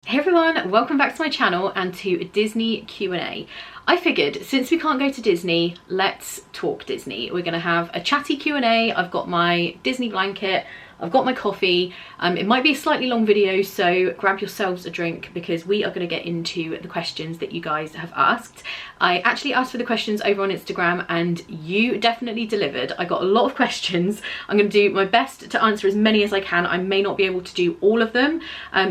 Hey everyone, welcome back to my channel and to a Disney Q&A. I figured since we can't go to Disney, let's talk Disney. We're gonna have a chatty Q&A. I've got my Disney blanket, I've got my coffee. It might be a slightly long video, so grab yourselves a drink because we are going to get into the questions that you guys have asked. I actually asked for the questions over on Instagram and you definitely delivered. I got a lot of questions. I'm going to do my best to answer as many as I can. I may not be able to do all of them.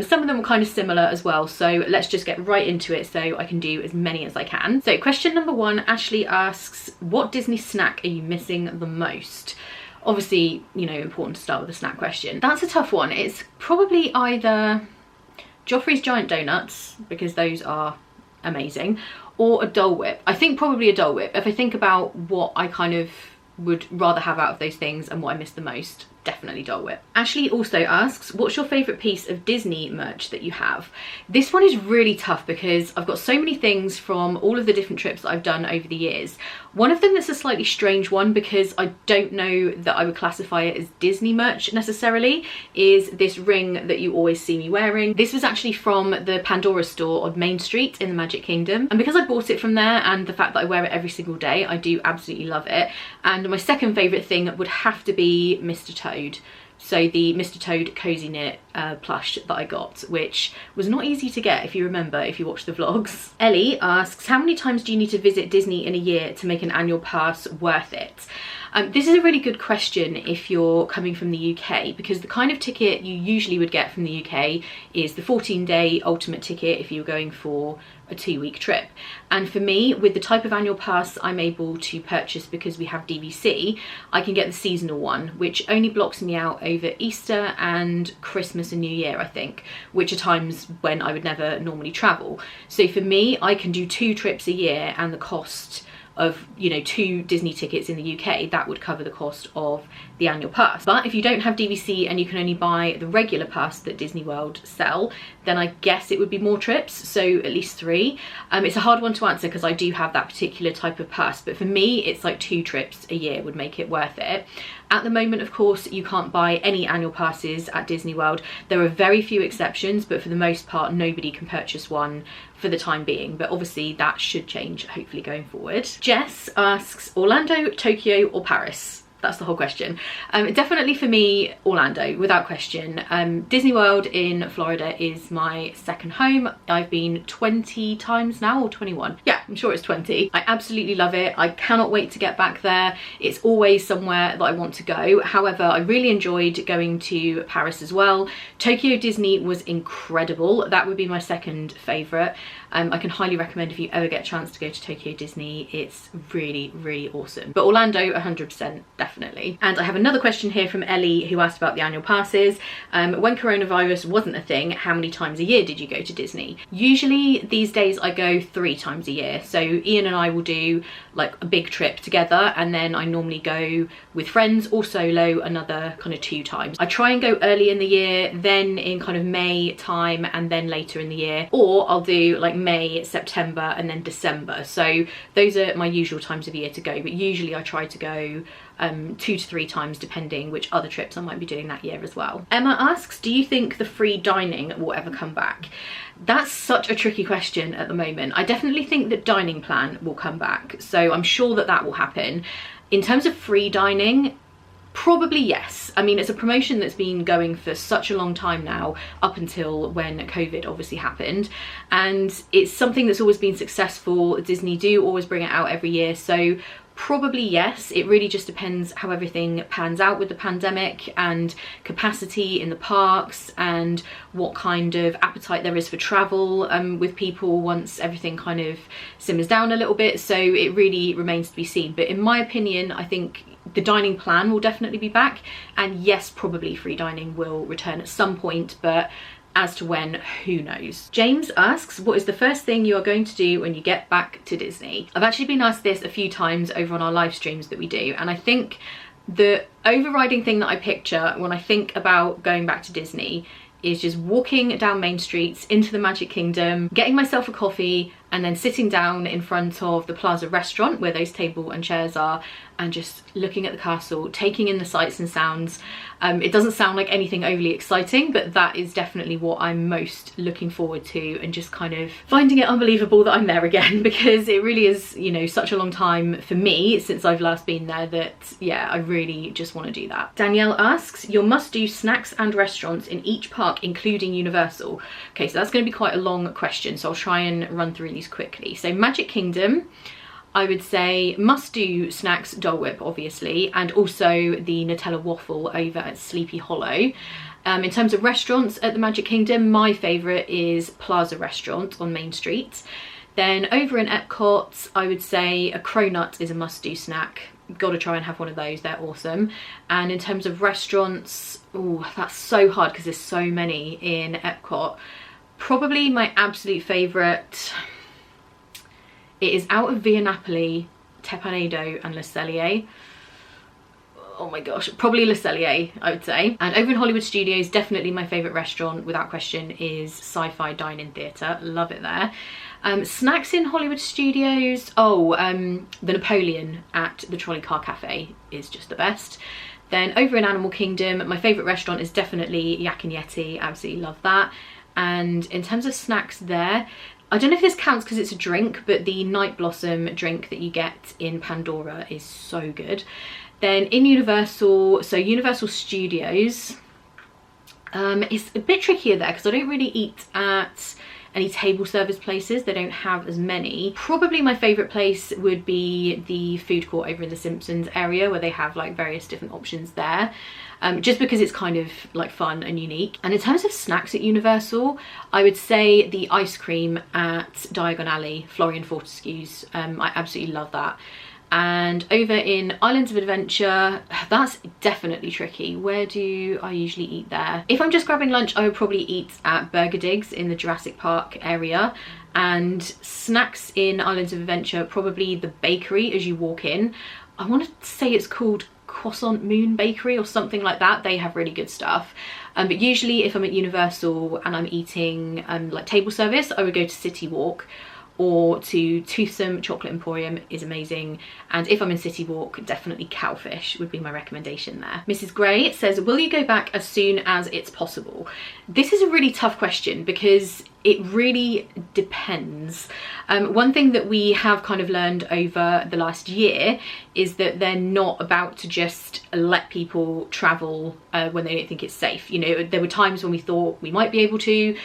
Some of them are kind of similar as well, so let's just get right into it so I can do as many as I can. So question number one, Ashley asks, what Disney snack are you missing the most? Obviously, you know, important to start with a snack question. That's a tough one. It's probably either Joffrey's Giant Donuts, because those are amazing, or a Dole Whip. I think probably a Dole Whip. If I think about what I kind of would rather have out of those things and what I miss the most, definitely Dole Whip. Ashley also asks, what's your favourite piece of Disney merch that you have? This one is really tough because I've got so many things from all of the different trips that I've done over the years. One of them that's a slightly strange one because I don't know that I would classify it as Disney merch necessarily is this ring that you always see me wearing. This was actually from the Pandora store on Main Street in the Magic Kingdom, and because I bought it from there and the fact that I wear it every single day, I do absolutely love it. And my second favourite thing would have to be Mr. Toad. So the Mr. Toad Cozy Knit plush that I got, which was not easy to get if you remember, if you watch the vlogs. Ellie asks, how many times do you need to visit Disney in a year to make an annual pass worth it? This is a really good question if you're coming from the UK, because the kind of ticket you usually would get from the UK is the 14-day ultimate ticket if you're going for a 2-week trip. And for me, with the type of annual pass I'm able to purchase because we have DVC, I can get the seasonal one, which only blocks me out over Easter and Christmas and New Year, I think, which are times when I would never normally travel. So for me, I can do 2 trips a year and the cost of, you know, 2 Disney tickets in the UK, that would cover the cost of the annual pass. But if you don't have DVC and you can only buy the regular pass that Disney World sell, then I guess it would be more trips, so at least 3. It's a hard one to answer because I do have that particular type of pass, but for me it's like 2 trips a year would make it worth it. At the moment, of course, you can't buy any annual passes at Disney World. There are very few exceptions, but for the most part nobody can purchase one for the time being, but obviously that should change hopefully going forward. Jess asks, Orlando, Tokyo or Paris? That's the whole question. Definitely for me, Orlando, without question. Disney World in Florida is my second home. I've been 20 times now, or 21. Yeah, I'm sure it's 20. I absolutely love it. I cannot wait to get back there. It's always somewhere that I want to go. However, I really enjoyed going to Paris as well. Tokyo Disney was incredible. That would be my second favourite. I can highly recommend if you ever get a chance to go to Tokyo Disney. It's really, really awesome. But Orlando, 100%, definitely. And I have another question here from Ellie who asked about the annual passes. When coronavirus wasn't a thing, how many times a year did you go to Disney? Usually these days I go 3 times a year. So Ian and I will do like a big trip together, and then I normally go with friends or solo another kind of 2 times. I try and go early in the year, then in kind of May time, and then later in the year, or I'll do like May, September and then December. So those are my usual times of year to go, but usually I try to go 2 to 3 times depending which other trips I might be doing that year as well. Emma asks, do you think the free dining will ever come back? That's such a tricky question at the moment. I definitely think that dining plan will come back, so I'm sure that that will happen. In terms of free dining, probably yes. I mean, it's a promotion that's been going for such a long time now, up until when COVID obviously happened, and it's something that's always been successful. Disney do always bring it out every year, so probably yes. It really just depends how everything pans out with the pandemic and capacity in the parks and what kind of appetite there is for travel with people once everything kind of simmers down a little bit. So it really remains to be seen. But in my opinion, I think the dining plan will definitely be back, and yes, probably free dining will return at some point, but as to when, who knows. James asks, what is the first thing you are going to do when you get back to Disney? I've actually been asked this a few times over on our live streams that we do, and I think the overriding thing that I picture when I think about going back to Disney is just walking down Main Streets into the Magic Kingdom, getting myself a coffee and then sitting down in front of the Plaza restaurant where those table and chairs are, and just looking at the castle, taking in the sights and sounds. It doesn't sound like anything overly exciting, but that is definitely what I'm most looking forward to, and just kind of finding it unbelievable that I'm there again, because it really is, you know, such a long time for me since I've last been there that, yeah, I really just want to do that. Danielle asks, your must-do snacks and restaurants in each park, including Universal. Okay, so that's going to be quite a long question, so I'll try and run through these quickly. So Magic Kingdom, I would say must do snacks, Dole Whip obviously, and also the Nutella waffle over at Sleepy Hollow. In terms of restaurants at the Magic Kingdom, my favourite is Plaza Restaurant on Main Street. Then over in Epcot, I would say a cronut is a must do snack. Got to try and have one of those, they're awesome. And in terms of restaurants, oh, that's so hard because there's so many in Epcot. Probably my absolute favourite, it is out of Via Napoli, Tepanedo and Le Cellier. Oh my gosh, probably Le Cellier, I would say. And over in Hollywood Studios, definitely my favourite restaurant, without question, is Sci-Fi Dine-In Theatre. Love it there. Snacks in Hollywood Studios, the Napoleon at the Trolley Car Cafe is just the best. Then over in Animal Kingdom, my favourite restaurant is definitely Yak and Yeti. Absolutely love that. And in terms of snacks there, I don't know if this counts because it's a drink, but the Night Blossom drink that you get in Pandora is so good. Then in Universal, so Universal Studios, it's a bit trickier there because I don't really eat at any table service places. They don't have as many. Probably my favourite place would be the food court over in the Simpsons area, where they have like various different options there. Just because it's kind of like fun and unique. And in terms of snacks at Universal, I would say the ice cream at Diagon Alley, Florian Fortescue's. I absolutely love that. And over in Islands of Adventure, that's definitely tricky. Where do I usually eat there? If I'm just grabbing lunch, I would probably eat at Burger Digs in the Jurassic Park area. And snacks in Islands of Adventure, probably the bakery as you walk in. I want to say it's called Croissant Moon Bakery or something like that. They have really good stuff. But usually if I'm at Universal and I'm eating like table service, I would go to City Walk, or to Toothsome Chocolate Emporium is amazing. And if I'm in City Walk, definitely Cowfish would be my recommendation there. Mrs. Gray says, will you go back as soon as it's possible? This is a really tough question because it really depends. One thing that we have kind of learned over the last year is that they're not about to just let people travel when they don't think it's safe. You know, there were times when we thought we might be able to,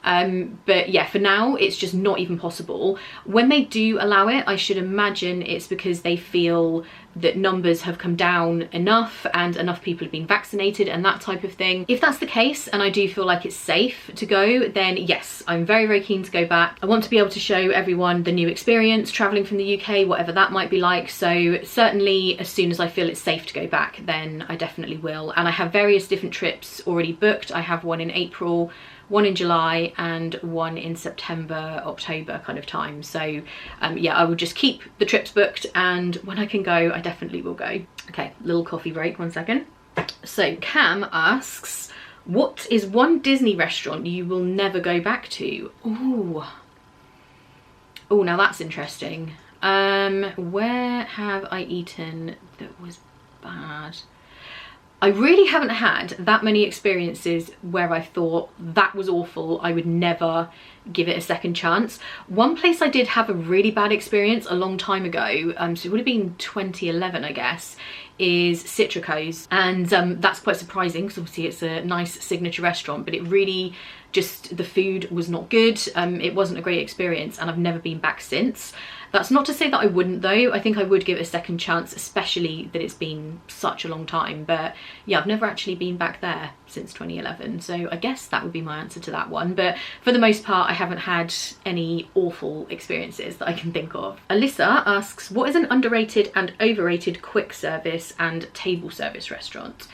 but yeah, for now it's just not even possible. When they do allow it, I should imagine it's because they feel that numbers have come down enough and enough people have been vaccinated and that type of thing. If that's the case, and I do feel like it's safe to go, then yes, I'm very, very keen to go back. I want to be able to show everyone the new experience traveling from the UK, whatever that might be like. So certainly as soon as I feel it's safe to go back, then I definitely will. And I have various different trips already booked. I have one in April, one in July, and one in September, October kind of time. So yeah, I will just keep the trips booked, and when I can go, I definitely will go. Okay, little coffee break, 1 second. So Cam asks, what is one Disney restaurant you will never go back to? Oh, now that's interesting. Where have I eaten that was bad? I really haven't had that many experiences where I thought that was awful, I would never give it a second chance. One place I did have a really bad experience a long time ago, so it would have been 2011 I guess, is Citrico's, and that's quite surprising because obviously it's a nice signature restaurant, but it really just, the food was not good. It wasn't a great experience, and I've never been back since. That's not to say that I wouldn't though. I think I would give it a second chance, especially that it's been such a long time. But yeah, I've never actually been back there since 2011. So I guess that would be my answer to that one. But for the most part, I haven't had any awful experiences that I can think of. Alyssa asks, what is an underrated and overrated quick service and table service restaurant?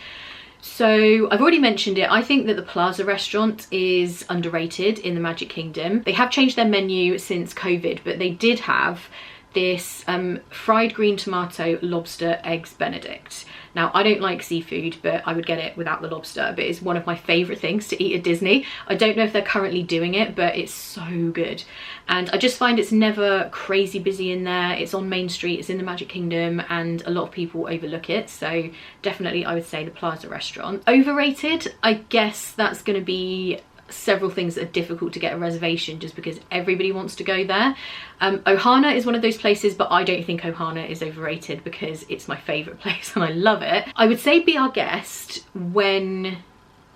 So I've already mentioned it. I think that the Plaza restaurant is underrated in the Magic Kingdom. They have changed their menu since COVID, but they did have this fried green tomato lobster eggs Benedict. Now, I don't like seafood, but I would get it without the lobster, but it's one of my favourite things to eat at Disney. I don't know if they're currently doing it, but it's so good. And I just find it's never crazy busy in there. It's on Main Street, it's in the Magic Kingdom, and a lot of people overlook it. So definitely I would say the Plaza restaurant. Overrated, I guess that's going to be several things that are difficult to get a reservation just because everybody wants to go there. Ohana is one of those places, but I don't think Ohana is overrated because it's my favourite place and I love it. I would say Be Our Guest when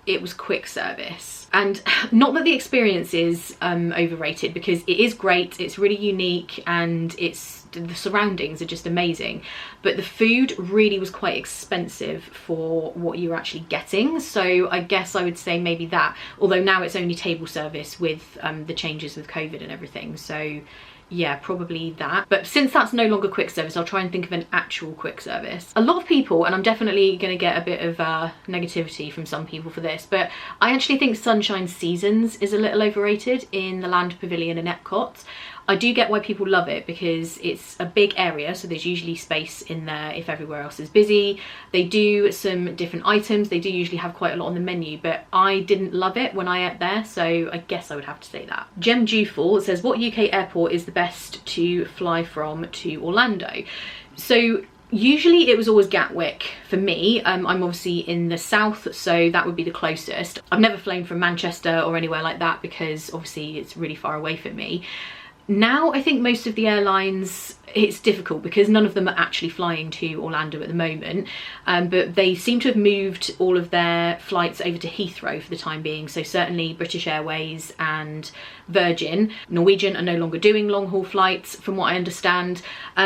it was quick service. And not that the experience is overrated, because it is great, it's really unique, and the surroundings are just amazing, but the food really was quite expensive for what you were actually getting. So I guess I would say maybe that, although now it's only table service with the changes with COVID and everything. So yeah, probably that. But since that's no longer quick service, I'll try and think of an actual quick service. A lot of people, and I'm definitely going to get a bit of negativity from some people for this, but I actually think Sunshine Seasons is a little overrated in the Land Pavilion in Epcot. I do get why people love it because it's a big area, so there's usually space in there if everywhere else is busy. They do some different items, they do usually have quite a lot on the menu, but I didn't love it when I ate there, so I guess I would have to say that. Jem Juful says, what UK airport is the best to fly from to Orlando? So usually it was always Gatwick for me. I'm obviously in the south, so that would be the closest. I've never flown from Manchester or anywhere like that because obviously it's really far away from me. Now I think most of the airlines, it's difficult because none of them are actually flying to Orlando at the moment, but they seem to have moved all of their flights over to Heathrow for the time being. So certainly British Airways and Virgin. Norwegian are no longer doing long haul flights from what I understand.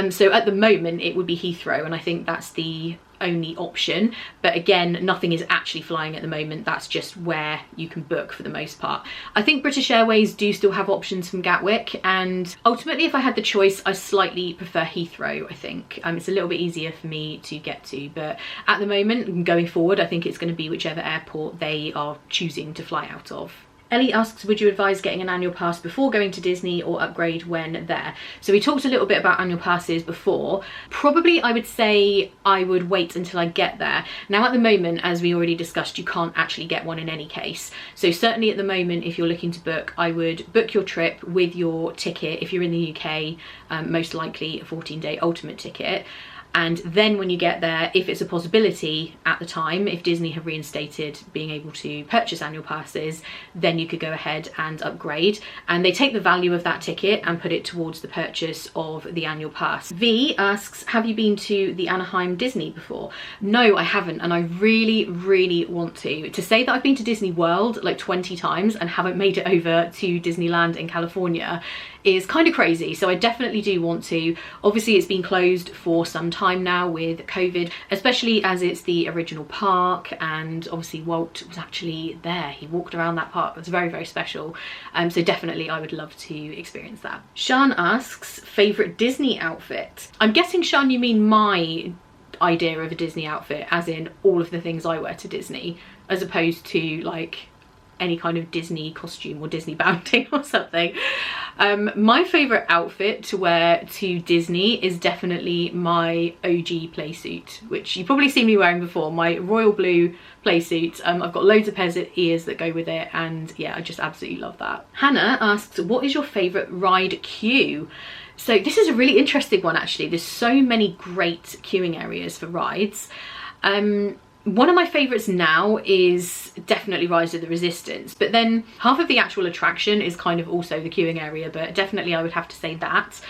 So at the moment it would be Heathrow, and I think that's the only option, but again, nothing is actually flying at the moment. That's just where you can book for the most part. I think British Airways do still have options from Gatwick, and ultimately if I had the choice, I slightly prefer Heathrow. I think it's a little bit easier for me to get to, but at the moment going forward I think it's going to be whichever airport they are choosing to fly out of. Ellie asks, would you advise getting an annual pass before going to Disney or upgrade when there? So we talked a little bit about annual passes before. Probably I would say I would wait until I get there. Now at the moment, as we already discussed, you can't actually get one in any case. So certainly at the moment, if you're looking to book, I would book your trip with your ticket. If you're in the UK, most likely a 14-day ultimate ticket. And then when you get there, if it's a possibility at the time, if Disney have reinstated being able to purchase annual passes, then you could go ahead and upgrade. And they take the value of that ticket and put it towards the purchase of the annual pass. V asks, have you been to the Anaheim Disney before? No, I haven't, and I really, really want to. To say that I've been to Disney World like 20 times and haven't made it over to Disneyland in California is kind of crazy, so I definitely do want to. Obviously it's been closed for some time now with COVID, especially as it's the original park, and obviously Walt was actually there. He walked around that park. It's very, very special. So definitely I would love to experience that. Sean asks, favourite Disney outfit? I'm guessing, Sean, you mean my idea of a Disney outfit, as in all of the things I wear to Disney, as opposed to like any kind of Disney costume or Disney bounty or something. My favourite outfit to wear to Disney is definitely my OG playsuit, which you've probably seen me wearing before, my royal blue playsuit. I've got loads of pairs of ears that go with it, and yeah, I just absolutely love that. Hannah asks, what is your favourite ride queue? So this is a really interesting one actually. There's so many great queuing areas for rides. One of my favourites now is definitely Rise of the Resistance, but then half of the actual attraction is kind of also the queuing area, but definitely I would have to say that.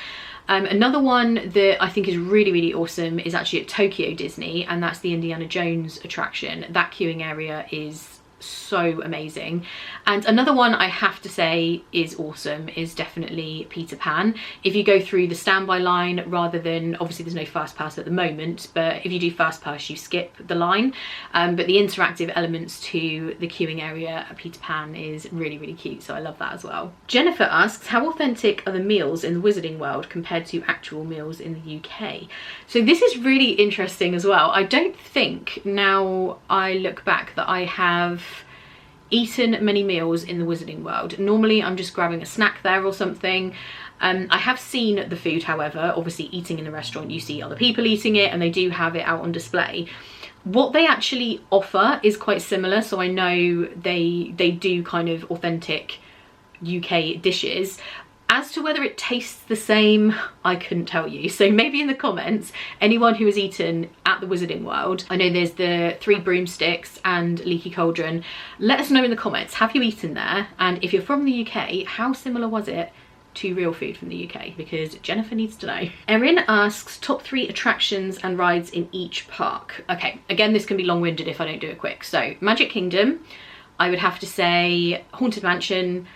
Another one that I think is really, really awesome is actually at Tokyo Disney, and that's the Indiana Jones attraction. That queuing area is so amazing. And another one I have to say is awesome is definitely Peter Pan. If you go through the standby line rather than, obviously there's no fast pass at the moment, but if you do fast pass you skip the line, but the interactive elements to the queuing area at Peter Pan is really, really cute, so I love that as well. Jennifer asks, how authentic are the meals in the Wizarding World compared to actual meals in the UK? So this is really interesting as well. I don't think, now I look back, that I have eaten many meals in the Wizarding World. Normally I'm just grabbing a snack there or something. I have seen the food, however. Obviously eating in the restaurant, you see other people eating it and they do have it out on display. What they actually offer is quite similar, so I know they do kind of authentic UK dishes. As to whether it tastes the same, I couldn't tell you. So maybe in the comments, anyone who has eaten at the Wizarding World, I know there's the Three Broomsticks and Leaky Cauldron, let us know in the comments, have you eaten there? And if you're from the UK, how similar was it to real food from the UK? Because Jennifer needs to know. Erin asks, top 3 attractions and rides in each park. Okay, again, this can be long-winded if I don't do it quick. So Magic Kingdom, I would have to say Haunted Mansion,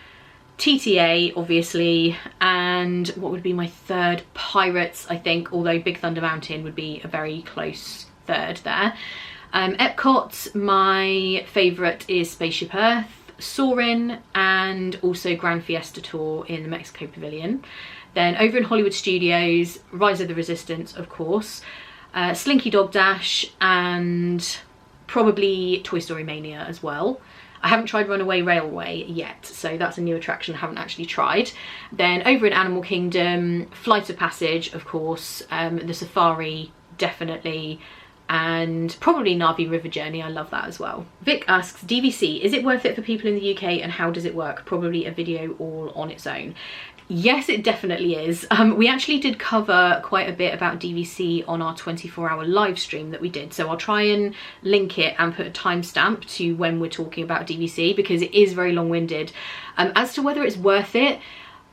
TTA obviously, and what would be my third? Pirates, I think, although Big Thunder Mountain would be a very close third there. Epcot, my favourite is Spaceship Earth, Soarin', and also Grand Fiesta Tour in the Mexico Pavilion. Then over in Hollywood Studios, Rise of the Resistance, of course, Slinky Dog Dash, and probably Toy Story Mania as well. I haven't tried Runaway Railway yet, so that's a new attraction I haven't actually tried. Then over in Animal Kingdom, Flight of Passage, of course, the Safari, definitely, and probably Na'vi River Journey. I love that as well. Vic asks, DVC, is it worth it for people in the UK and how does it work? Probably a video all on its own. Yes, it definitely is. We actually did cover quite a bit about DVC on our 24-hour live stream that we did, so I'll try and link it and put a timestamp to when we're talking about DVC, because it is very long-winded. As to whether it's worth it,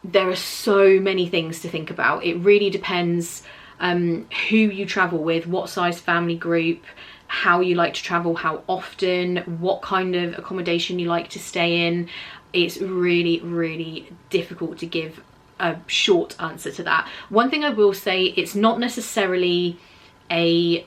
there are so many things to think about. It really depends who you travel with, what size family group, how you like to travel, how often, what kind of accommodation you like to stay in. It's really, really difficult to give a short answer to that. One thing I will say, it's not necessarily in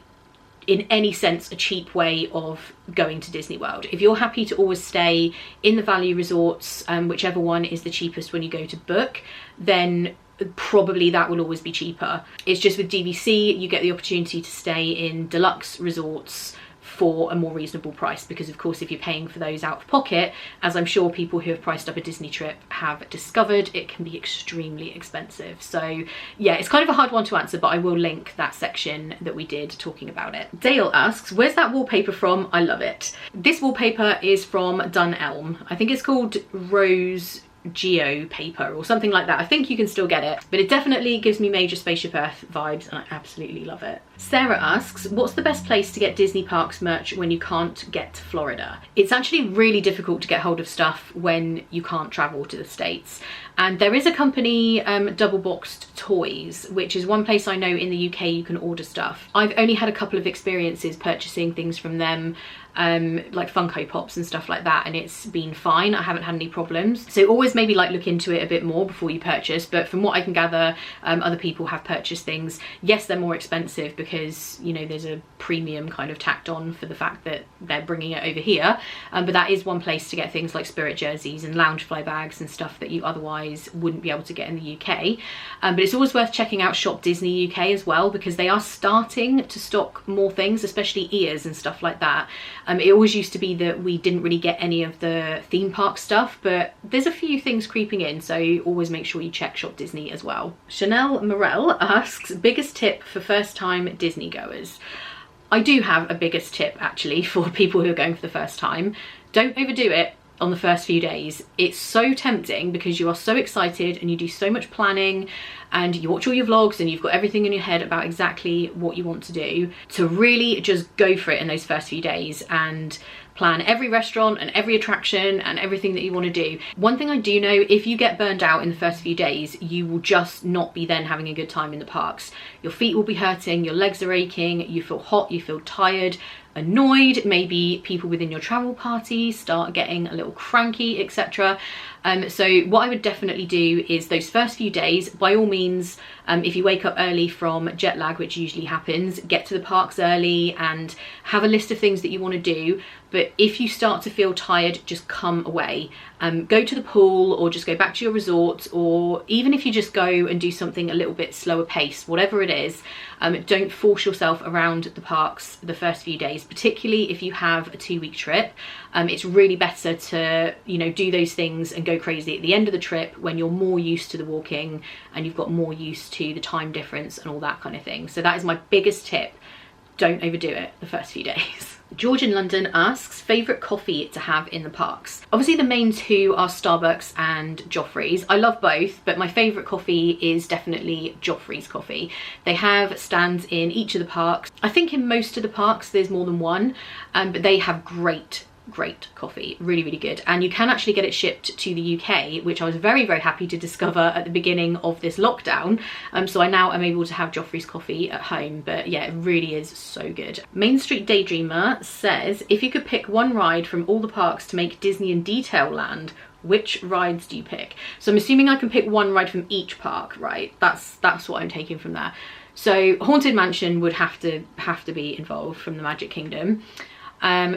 any sense a cheap way of going to Disney World. If you're happy to always stay in the value resorts, whichever one is the cheapest when you go to book, then probably that will always be cheaper. It's just with DVC, you get the opportunity to stay in deluxe resorts for a more reasonable price, because of course if you're paying for those out of pocket, as I'm sure people who have priced up a Disney trip have discovered, it can be extremely expensive. So yeah, it's kind of a hard one to answer, but I will link that section that we did talking about it. Dale asks, where's that wallpaper from? I love it. This wallpaper is from Dunelm. I think it's called Rose Geo paper or something like that. I think you can still get it, but it definitely gives me major Spaceship Earth vibes and I absolutely love it. Sarah asks, what's the best place to get Disney Parks merch when you can't get to Florida? It's actually really difficult to get hold of stuff when you can't travel to the States. And there is a company, Double Boxed Toys, which is one place I know in the UK you can order stuff. I've only had a couple of experiences purchasing things from them, like Funko Pops and stuff like that, and it's been fine. I haven't had any problems. So always maybe like look into it a bit more before you purchase, but from what I can gather, other people have purchased things. Yes, they're more expensive because, you know, there's a premium kind of tacked on for the fact that they're bringing it over here, but that is one place to get things like Spirit jerseys and Loungefly bags and stuff that you otherwise wouldn't be able to get in the UK. But it's always worth checking out Shop Disney UK as well, because they are starting to stock more things, especially ears and stuff like that. It always used to be that we didn't really get any of the theme park stuff, but there's a few things creeping in, so always make sure you check Shop Disney as well. Chanel Morel asks, biggest tip for first time Disney goers? I do have a biggest tip actually for people who are going for the first time. Don't overdo it on the first few days. It's so tempting because you are so excited and you do so much planning and you watch all your vlogs and you've got everything in your head about exactly what you want to do, to really just go for it in those first few days and plan every restaurant and every attraction and everything that you want to do. One thing I do know, if you get burned out in the first few days, you will just not be then having a good time in the parks. Your feet will be hurting, your legs are aching, you feel hot, you feel tired, annoyed, maybe people within your travel party start getting a little cranky, etc. So what I would definitely do is those first few days, by all means, if you wake up early from jet lag, which usually happens, get to the parks early and have a list of things that you want to do. But if you start to feel tired, just come away. Go to the pool or just go back to your resort, or even if you just go and do something a little bit slower pace, whatever it is, don't force yourself around the parks the first few days, particularly if you have a 2-week trip. It's really better to, you know, do those things and go crazy at the end of the trip when you're more used to the walking and you've got more used to the time difference and all that kind of thing. So that is my biggest tip. Don't overdo it the first few days. George in London asks, favourite coffee to have in the parks? Obviously the main two are Starbucks and Joffrey's. I love both, but my favourite coffee is definitely Joffrey's coffee. They have stands in each of the parks. I think in most of the parks there's more than one, but they have great coffee, really good, and you can actually get it shipped to the UK, which I was very happy to discover at the beginning of this lockdown. So I now am able to have Joffrey's coffee at home, but yeah, it really is so good. Main Street Daydreamer says, if you could pick one ride from all the parks to make Disney in Detail Land, which rides do you pick? So I'm assuming I can pick one ride from each park, right? That's what I'm taking from there. So Haunted Mansion would have to be involved from the Magic Kingdom.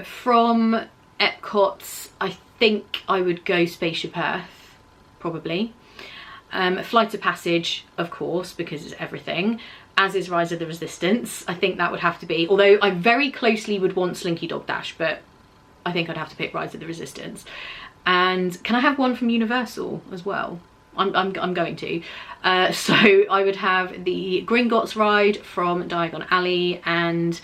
From Epcot, I think I would go Spaceship Earth, probably. Flight of Passage, of course, because it's everything, as is Rise of the Resistance. I think that would have to be, although I very closely would want Slinky Dog Dash, but I think I'd have to pick Rise of the Resistance. And can I have one from Universal as well? I'm going to. So I would have the Gringotts ride from Diagon Alley, and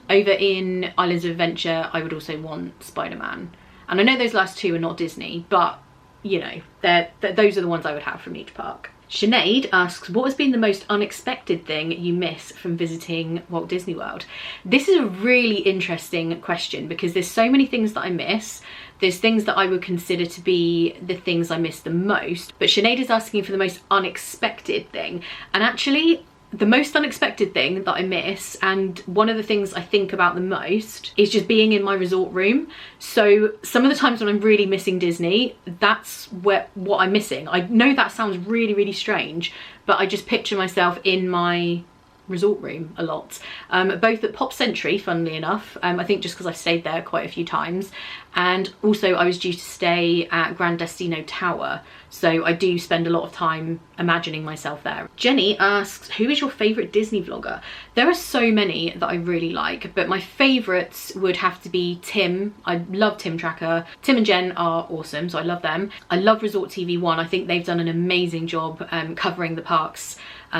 over in Islands of Adventure, I would also want Spider-Man. And I know those last two are not Disney, but, you know, those are the ones I would have from each park. Sinead asks, what has been the most unexpected thing you miss from visiting Walt Disney World? This is a really interesting question because there's so many things that I miss. There's things that I would consider to be the things I miss the most. But Sinead is asking for the most unexpected thing. And actually, the most unexpected thing that I miss, and one of the things I think about the most, is just being in my resort room. So some of the times when I'm really missing Disney, that's what I'm missing. I know that sounds really strange, but I just picture myself in my resort room a lot, both at Pop Century, funnily enough, I think just because I've stayed there quite a few times, and also I was due to stay at Grand Destino Tower, so I do spend a lot of time imagining myself there. Jenny asks, who is your favourite Disney vlogger? There are so many that I really like, but my favourites would have to be Tim. I love Tim Tracker. Tim and Jen are awesome, so I love them. I love Resort TV 1. I think they've done an amazing job covering the parks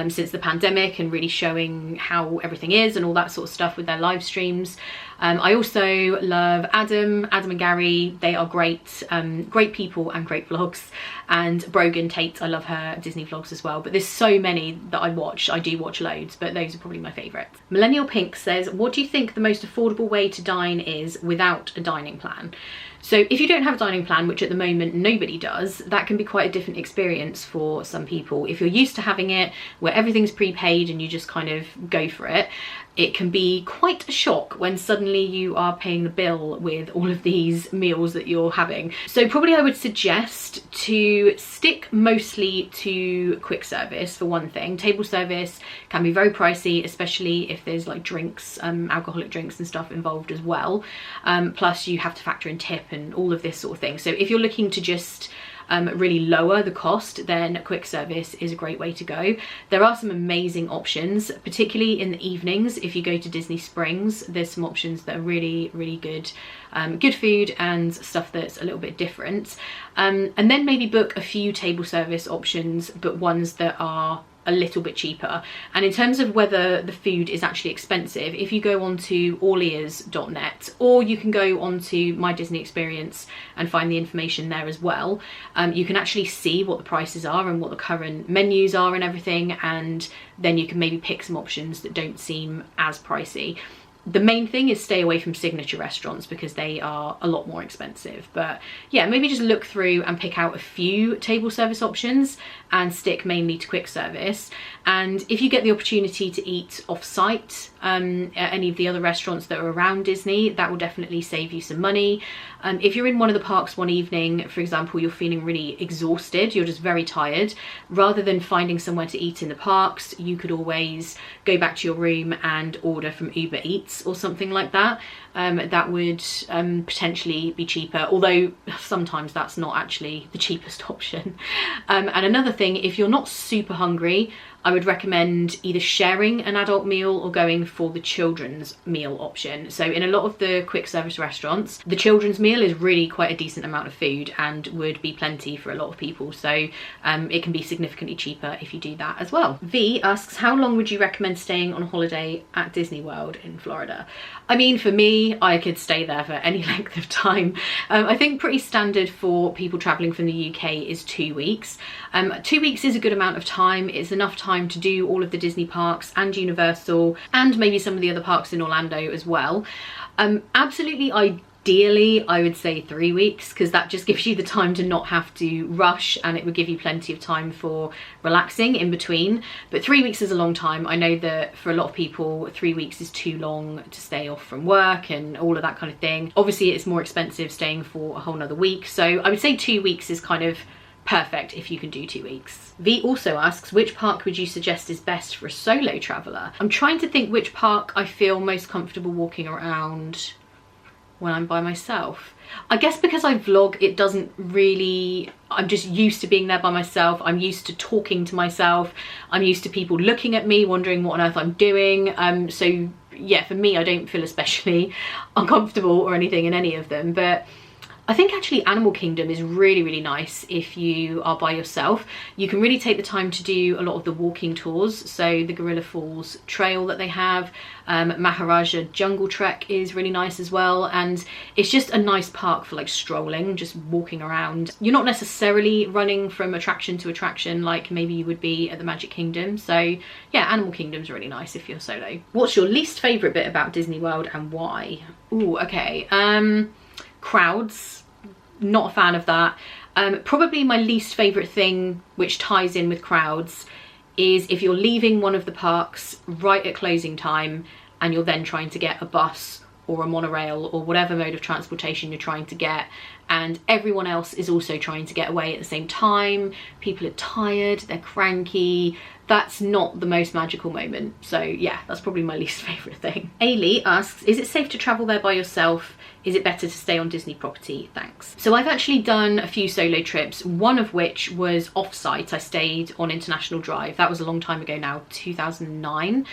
since the pandemic and really showing how everything is and all that sort of stuff with their live streams. I also love Adam and Gary. They are great, great people and great vlogs. And Brogan Tate, I love her Disney vlogs as well. But there's so many that I watch. I do watch loads, but those are probably my favourites. Millennial Pink says, what do you think the most affordable way to dine is without a dining plan? So if you don't have a dining plan, which at the moment nobody does, that can be quite a different experience for some people. If you're used to having it where everything's prepaid and you just kind of go for it, it can be quite a shock when suddenly you are paying the bill with all of these meals that you're having. So probably I would suggest to stick mostly to quick service for one thing. Table service can be very pricey, especially if there's like drinks, alcoholic drinks and stuff involved as well. Plus you have to factor in tip and all of this sort of thing. So if you're looking to just really lower the cost, then quick service is a great way to go. There are some amazing options, particularly in the evenings. If you go to Disney Springs, there's some options that are really good, good food and stuff that's a little bit different. And then maybe book a few table service options, but ones that are a little bit cheaper. And in terms of whether the food is actually expensive, if you go onto allears.net, or you can go onto My Disney Experience and find the information there as well, you can actually see what the prices are and what the current menus are and everything, and then you can maybe pick some options that don't seem as pricey. The main thing is stay away from signature restaurants because they are a lot more expensive. But yeah, maybe just look through and pick out a few table service options and stick mainly to quick service. And if you get the opportunity to eat off-site at any of the other restaurants that are around Disney, that will definitely save you some money. If you're in one of the parks one evening, for example, you're feeling really exhausted, you're just very tired, rather than finding somewhere to eat in the parks, you could always go back to your room and order from Uber Eats or something like that. That would potentially be cheaper, although sometimes that's not actually the cheapest option. And another thing, if you're not super hungry, I would recommend either sharing an adult meal or going for the children's meal option. So in a lot of the quick service restaurants, the children's meal is really quite a decent amount of food and would be plenty for a lot of people. So it can be significantly cheaper if you do that as well. V asks, how long would you recommend staying on holiday at Disney World in Florida? I mean, for me, I could stay there for any length of time. I think pretty standard for people traveling from the UK is 2 weeks. 2 weeks is a good amount of time. It's enough time to do all of the Disney parks and Universal and maybe some of the other parks in Orlando as well. Absolutely ideally, I would say 3 weeks, because that just gives you the time to not have to rush, and it would give you plenty of time for relaxing in between. But 3 weeks is a long time. I know that for a lot of people 3 weeks is too long to stay off from work and all of that kind of thing. Obviously it's more expensive staying for a whole nother week, so I would say 2 weeks is kind of perfect if you can do 2 weeks. V also asks, which park would you suggest is best for a solo traveller? I'm trying to think which park I feel most comfortable walking around when I'm by myself. I guess because I vlog, it doesn't really, I'm just used to being there by myself. I'm used to talking to myself. I'm used to people looking at me, wondering what on earth I'm doing. So yeah, for me, I don't feel especially uncomfortable or anything in any of them. But I think actually Animal Kingdom is really, really nice if you are by yourself. You can really take the time to do a lot of the walking tours. So the Gorilla Falls trail that they have, Maharaja Jungle Trek is really nice as well. And it's just a nice park for like strolling, just walking around. You're not necessarily running from attraction to attraction like maybe you would be at the Magic Kingdom. So yeah, Animal Kingdom's really nice if you're solo. What's your least favourite bit about Disney World and why? Ooh, okay. Crowds. Not a fan of that. Probably my least favourite thing, which ties in with crowds, is if you're leaving one of the parks right at closing time and you're then trying to get a bus or a monorail or whatever mode of transportation you're trying to get, and everyone else is also trying to get away at the same time. People are tired, they're cranky. That's not the most magical moment. So yeah, that's probably my least favourite thing. Ailey asks, is it safe to travel there by yourself? Is it better to stay on Disney property? Thanks. So I've actually done a few solo trips, one of which was off-site. I stayed on International Drive. That was a long time ago now, 2009.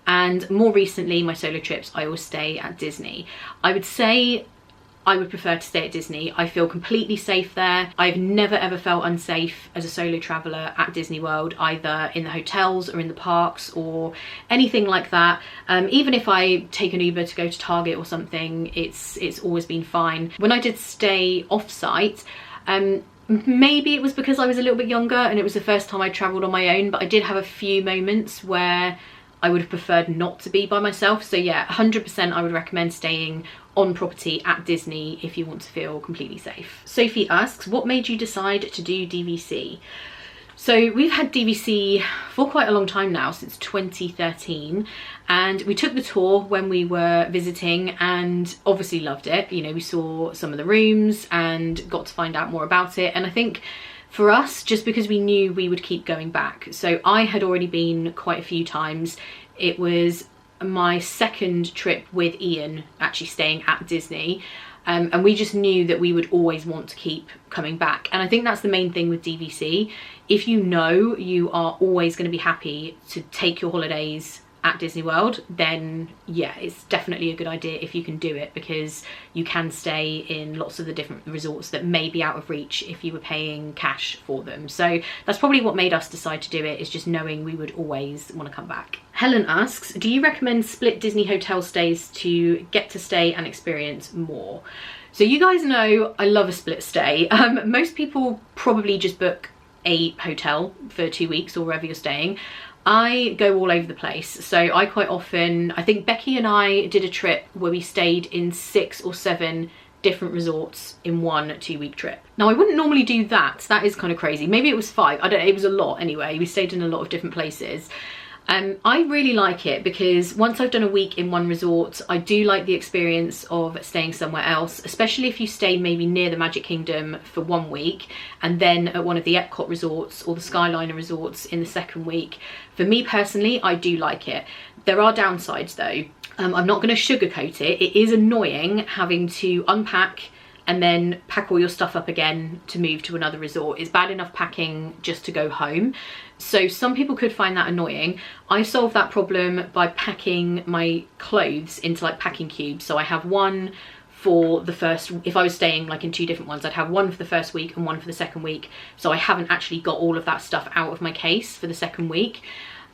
And more recently, my solo trips, I always stay at Disney. I would say I would prefer to stay at Disney. I feel completely safe there. I've never ever felt unsafe as a solo traveller at Disney World, either in the hotels or in the parks or anything like that. Even if I take an Uber to go to Target or something, it's always been fine. When I did stay off-site, maybe it was because I was a little bit younger and it was the first time I travelled on my own, but I did have a few moments where I would have preferred not to be by myself. So yeah, 100% I would recommend staying on property at Disney if you want to feel completely safe. Sophie asks, what made you decide to do DVC? So we've had DVC for quite a long time now, since 2013, and we took the tour when we were visiting and obviously loved it. You know, we saw some of the rooms and got to find out more about it, and I think for us, just because we knew we would keep going back. So I had already been quite a few times. It was my second trip with Ian actually staying at Disney, and we just knew that we would always want to keep coming back. And I think that's the main thing with DVC. If you know you are always going to be happy to take your holidays at Disney World, then yeah, it's definitely a good idea if you can do it, because you can stay in lots of the different resorts that may be out of reach if you were paying cash for them. So that's probably what made us decide to do it, is just knowing we would always want to come back. Helen asks, do you recommend split Disney hotel stays to get to stay and experience more? So you guys know I love a split stay. Most people probably just book a hotel for 2 weeks or wherever you're staying. I go all over the place. So I quite often, I think Becky and I did a trip where we stayed in 6 or 7 different resorts in one 2-week trip. Now I wouldn't normally do that. That is kind of crazy. Maybe it was 5. I don't know. It was a lot anyway. We stayed in a lot of different places. I really like it because once I've done a week in one resort, I do like the experience of staying somewhere else, especially if you stay maybe near the Magic Kingdom for 1 week and then at one of the Epcot resorts or the Skyliner resorts in the second week. For me personally, I do like it. There are downsides though. I'm not going to sugarcoat it. It is annoying having to unpack and then pack all your stuff up again to move to another resort. It's bad enough packing just to go home. So some people could find that annoying. I solve that problem by packing my clothes into like packing cubes. So I have one for the first, if I was staying like in 2 different ones, I'd have one for the first week and one for the second week. So I haven't actually got all of that stuff out of my case for the second week.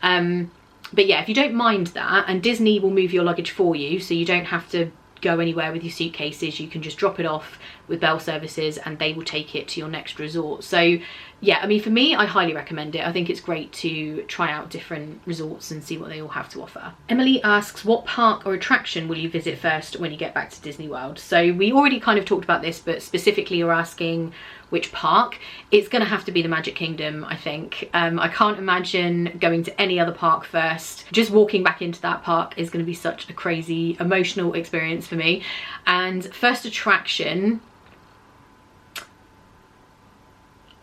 But yeah, if you don't mind that, and Disney will move your luggage for you, so you don't have to go anywhere with your suitcases, you can just drop it off with Bell Services and they will take it to your next resort. So yeah, I mean, for me, I highly recommend it. I think it's great to try out different resorts and see what they all have to offer. Emily asks, what park or attraction will you visit first when you get back to Disney World? So we already kind of talked about this, but specifically you're asking which park. It's going to have to be the Magic Kingdom, I think. I can't imagine going to any other park first. Just walking back into that park is going to be such a crazy emotional experience for me. And first attraction,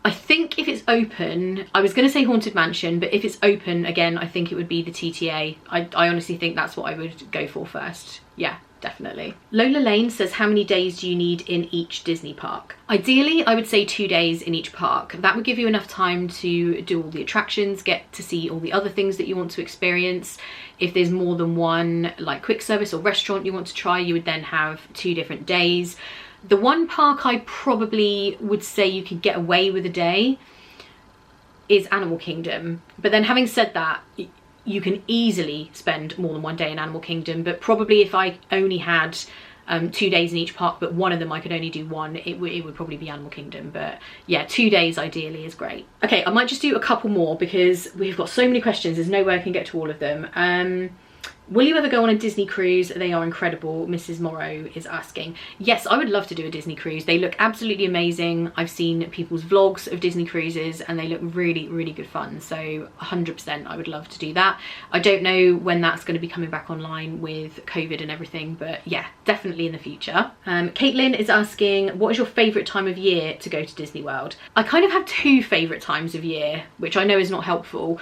I think if it's open, I was going to say Haunted Mansion, but if it's open again, I think it would be the TTA. I honestly think that's what I would go for first. Yeah, definitely. Lola Lane says, how many days do you need in each Disney park? Ideally, I would say 2 days in each park. That would give you enough time to do all the attractions, get to see all the other things that you want to experience. If there's more than one like quick service or restaurant you want to try, you would then have 2 different days. The one park I probably would say you could get away with a day is Animal Kingdom. But then having said that, you can easily spend more than 1 day in Animal Kingdom, but probably if I only had 2 days in each park, but one of them I could only do one, it would probably be Animal Kingdom. But yeah, 2 days ideally is great. Okay, I might just do a couple more because we've got so many questions, there's no way I can get to all of them. Will you ever go on a Disney cruise? They are incredible, Mrs. Morrow is asking. Yes, I would love to do a Disney cruise. They look absolutely amazing. I've seen people's vlogs of Disney cruises and they look really, really good fun. So 100% I would love to do that. I don't know when that's going to be coming back online with COVID and everything, but yeah, definitely in the future. Caitlin is asking, what is your favourite time of year to go to Disney World? I kind of have 2 favourite times of year, which I know is not helpful.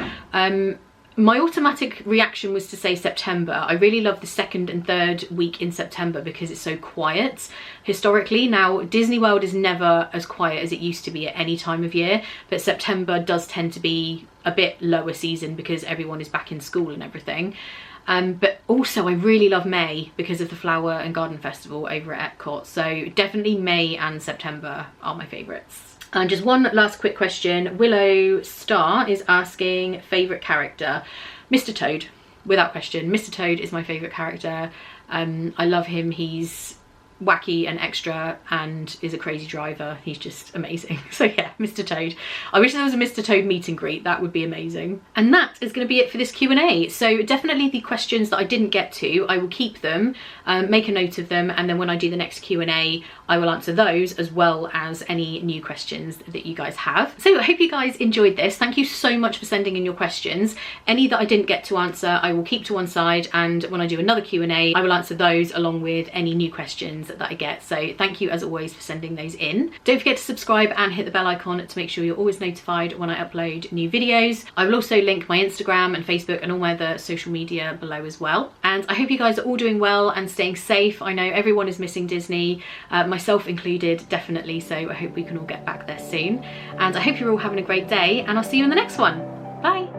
My automatic reaction was to say September. I really love the 2nd and 3rd week in September because it's so quiet historically. Now, Disney World is never as quiet as it used to be at any time of year, but September does tend to be a bit lower season because everyone is back in school and everything. But also I really love May because of the Flower and Garden Festival over at Epcot. So definitely May and September are my favourites. And just one last quick question. Willow Star is asking, favourite character? Mr. Toad, without question. Mr. Toad is my favourite character. I love him. He's wacky and extra and is a crazy driver. He's just amazing. So yeah, Mr. Toad. I wish there was a Mr. Toad meet and greet. That would be amazing. And that is going to be it for this Q&A. So definitely the questions that I didn't get to, I will keep them, make a note of them, and then when I do the next Q&A, I will answer those as well as any new questions that you guys have. So I hope you guys enjoyed this. Thank you so much for sending in your questions. Any that I didn't get to answer, I will keep to one side, and when I do another Q&A, I will answer those along with any new questions that I get. So thank you as always for sending those in. Don't forget to subscribe and hit the bell icon to make sure you're always notified when I upload new videos. I will also link my Instagram and Facebook and all my other social media below as well. And I hope you guys are all doing well and staying safe. I know everyone is missing Disney, myself included, definitely. So I hope we can all get back there soon. And I hope you're all having a great day, and I'll see you in the next one. Bye.